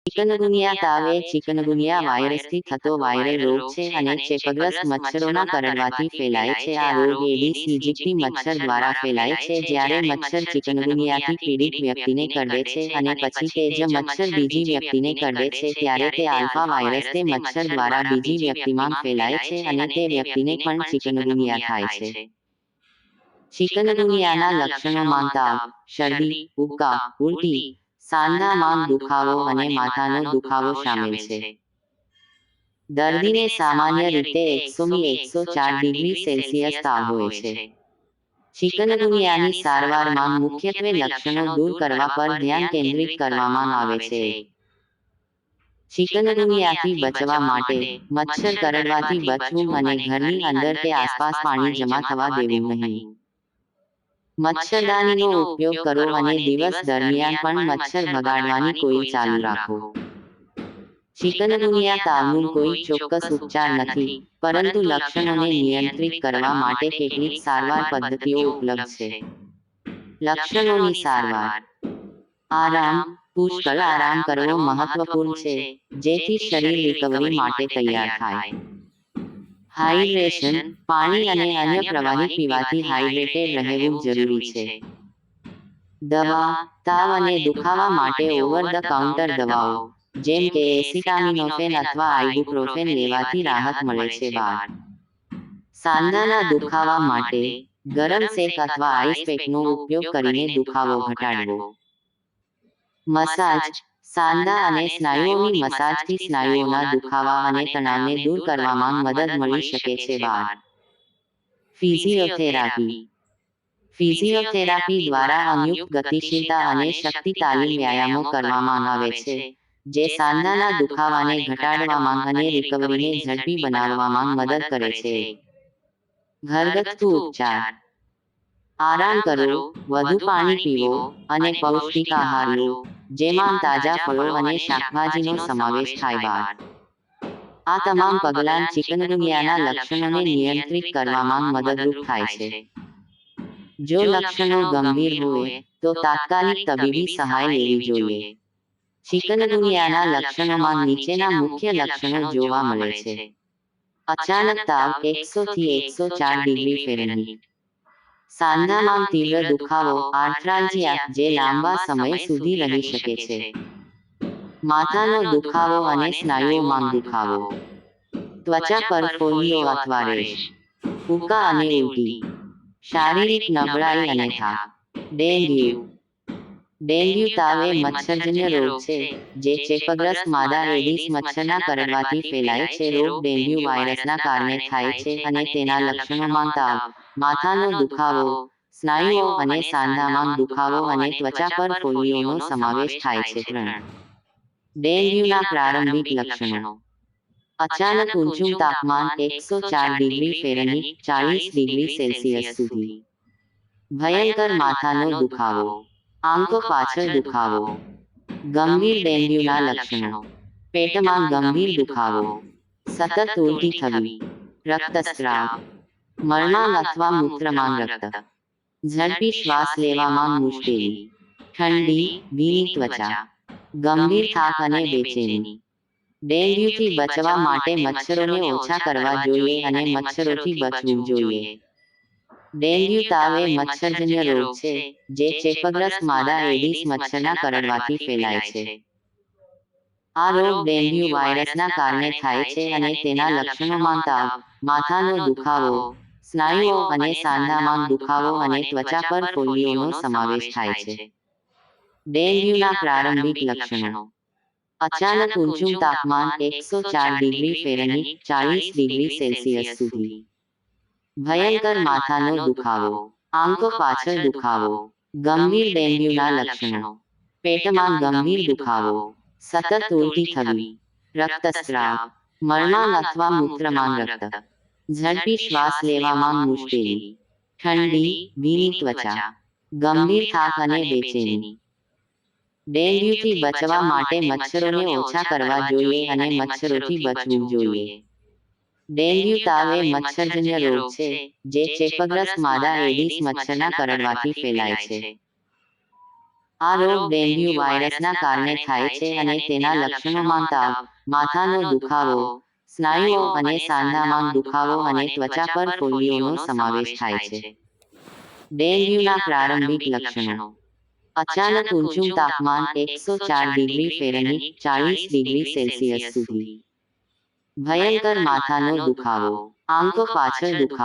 Chikungunya તાવ એ chikungunya વાયરસથી થતો વાયરલ રોગ છે અને ચેપગ્રસ્ત મચ્છરોના કરડવાથી ફેલાય છે. આ રોગ એડિસ ઇજિપ્ટી મચ્છર દ્વારા ફેલાય છે. જ્યારે મચ્છર ચિકનગુનિયાથી પીડિત વ્યક્તિને કરડે છે અને પછી તે જ મચ્છર બીજી વ્યક્તિને કરડે છે, ત્યારે તે આલ્ફા વાયરસ તે મચ્છર દ્વારા બીજી વ્યક્તિમાં ફેલાય છે અને તે વ્યક્તિને પણ ચિકનગુનિયા થાય છે. ચિકનગુનિયાના લક્ષણોમાં તાવ, શરદી, ઉબકા, ઉલટી, સાંધામાં દુખાવો અને માથાનો દુખાવો શામેલ છે. દર્દીને સામાન્ય રીતે 100-104 ડિગ્રી સેલ્સિયસ તાવ હોય છે. ચિકનગુનિયાની સારવારમાં મુખ્યત્વે લક્ષણો દૂર કરવા પર ધ્યાન કેન્દ્રિત કરવામાં આવે છે. ચિકનગુનિયાથી બચવા માટે મચ્છર કરડવાથી બચવું અને ઘરની અંદર કે આસપાસ પાણી જમા થવા દેવું નહીં. મચ્છરદાનીનો ઉપયોગ કરો અને દિવસ દરમિયાન પણ મચ્છર ભગાડવાની કોઇલ ચાલુ રાખો. ચિકનગુનિયા તાવનું કોઈ ચોક્કસ ઉપચાર નથી, પરંતુ લક્ષણોને નિયંત્રિત કરવા માટે કેટલીક સારવાર પદ્ધતિઓ ઉપલબ્ધ છે. લક્ષણોની સારવાર. આરામ. પુષ્કળ આરામ કરવો મહત્વપૂર્ણ છે, જેથી શરીર રિકવરી માટે તૈયાર થાય. હાઇડ્રેશન. પાણી અને અન્ય પ્રવાહી પીવાથી હાઇડ્રેટેડ રહેવું જરૂરી છે. દવા. તાવ અને દુખાવા માટે ઓવર ધ કાઉન્ટર દવાઓ, જેમ કે એસિટામિનોફેન અથવા આઇબુપ્રોફેન લેવાથી રાહત મળે છે. સાંધાના દુખાવા માટે ગરમ સેક અથવા આઈસ પેકનો ઉપયોગ કરીને દુખાવો ઘટાડવો. મસાજ. સાંધા અને સ્નાયુઓની મસાજથી સ્નાયુઓના દુખાવા અને તણાવને દૂર કરવામાં મદદ મળી શકે છે. ફિઝિયોથેરાપી. ફિઝિયોથેરાપી દ્વારા અંગયુક્ત ગતિશીલતા અને શક્તિ તાલીમ વ્યાયામો કરવામાં આવે છે, જે સાંધાના દુખાવાને ઘટાડવામાં અને રિકવરીને ઝડપી બનાવવામાં મદદ કરે છે. ઘરગથ્થુ ઉપચાર. આરામ કરો, વધુ પાણી પીવો અને પૌષ્ટિક આહાર લો, જેમાં તાજા ફળો અને શાકભાજીનો સમાવેશ થાય. આ તમામ પગલાં ચિકનગુનિયાના લક્ષણોને નિયંત્રિત કરવામાં મદદરૂપ થાય છે. જો લક્ષણો ગંભીર હોય, તો તાત્કાલિક તબીબી સહાય લેવી જોઈએ. ચિકનગુનિયાના લક્ષણોમાં નીચેના મુખ્ય લક્ષણો જોવા મળે છે. અચાનક તાવ 100-104 ડિગ્રી ફેરનહીટ. સાંધામાં તીવ્ર દુખાવો આર્થ્રાલ્જિયા, જે લાંબા સમય સુધી રહી શકે છે. માથાનો દુખાવો અને સ્નાયુઓમાં દુખાવો. ત્વચા પર ફોલ્લીઓ અથવા રેશ. ઉબકા અને ઉલટી. શારીરિક નબળાઈ અને થાક. ડેન્ગ્યુ. ડેન્ગ્યુ તાવ એ મચ્છરજન્ય રોગ છે, જે ચેપગ્રસ્ત માદા એડિસ મચ્છરના કરડવાથી ફેલાય છે. રોગ ડેન્ગ્યુ વાયરસના કારણે થાય છે અને તેના લક્ષણોમાં તાવ, માથાનો દુખાવો, સ્નાયુઓ અને સાંધામાં દુખાવો અને ત્વચા પર ફોલ્લીઓનો સમાવેશ થાય છે. ડેન્ગ્યુના પ્રારંભિક લક્ષણો. અચાનક ઊંચું તાપમાન 104 ડિગ્રી ફેરનહીટ 40 ડિગ્રી સેલ્સિયસ સુધી. ભયંકર માથાનો દુખાવો. આંખો પાછળ દુખાવો. ગંભીર ડેન્ગ્યુના લક્ષણો. પેટમાં ગંભીર દુખાવો. સતત ઉલટી થવી. રક્તસ્રાવ. મળમાં અથવા મૂત્રમાં રક્ત. ઝડપી શ્વાસ લેવામાં મુશ્કેલી. ઠંડી, ભીની ત્વચા. ગંભીર થાક અને બેચેની. ડેન્ગ્યુથી બચવા માટે મચ્છરોને ઓછા કરવા જોઈએ અને મચ્છરોથી બચવું જોઈએ. ડેન્ગ્યુ તાવ એ મચ્છરજન્ય રોગ છે, જે ચેપગ્રસ્ત માદા એડિસ મચ્છરના કરડવાથી ફેલાય છે. આ રોગ ડેન્ગ્યુ વાયરસના કારણે થાય છે અને તેના લક્ષણોમાં તાવ, માથાનો દુખાવો, સ્નાયુઓ અને સાંધામાં દુખાવો અને ત્વચા પર ફોલ્લીઓનો સમાવેશ થાય છે. ડેન્ગ્યુના પ્રારંભિક લક્ષણો. અચાનક ઊંચું તાપમાન 104 ડિગ્રી ફેરનહીટ 40 ડિગ્રી સેલ્સિયસ સુધી. ભયંકર માથાનો દુખાવો. આંખો પાછળ દુખાવો. ગંભીર ડેન્ગ્યુના લક્ષણો. પેટમાં ગંભીર દુખાવો. સતત ઉલટી થવી. રક્તસ્રાવ. મળમાં અથવા મૂત્રમાં રક્ત. ઝડપી શ્વાસ લેવામાં મુશ્કેલી. ઠંડી, ભીની ત્વચા. ગંભીર થાક અને બેચેની. ડેન્ગ્યુથી બચવા માટે મચ્છરોને ઓછા કરવા જોઈએ અને મચ્છરોથી બચવું જોઈએ. ડેન્ગ્યુ તાવ એ મચ્છરજન્ય રોગ છે, જે ચેપગ્રસ્ત માદા એડિસ મચ્છરના કરડવાથી ફેલાય છે. આ રોગ ડેન્ગ્યુ વાયરસના કારણે થાય છે અને તેના લક્ષણોમાં તાવ, માથાનો દુખાવો, સ્નાયુઓ અને સાંધામાં દુખાવો અને ત્વચા પર ફોલ્લીઓનો સમાવેશ થાય છે. ડેન્ગ્યુના પ્રારંભિક લક્ષણો: અચાનક ઊંચું તાપમાન 104 ડિગ્રી ફેરનહીટ 40 ડિગ્રી સેલ્સિયસ સુધી. ભયંકર માથાનો દુખાવો, આંખો પાછળ દુખાવો.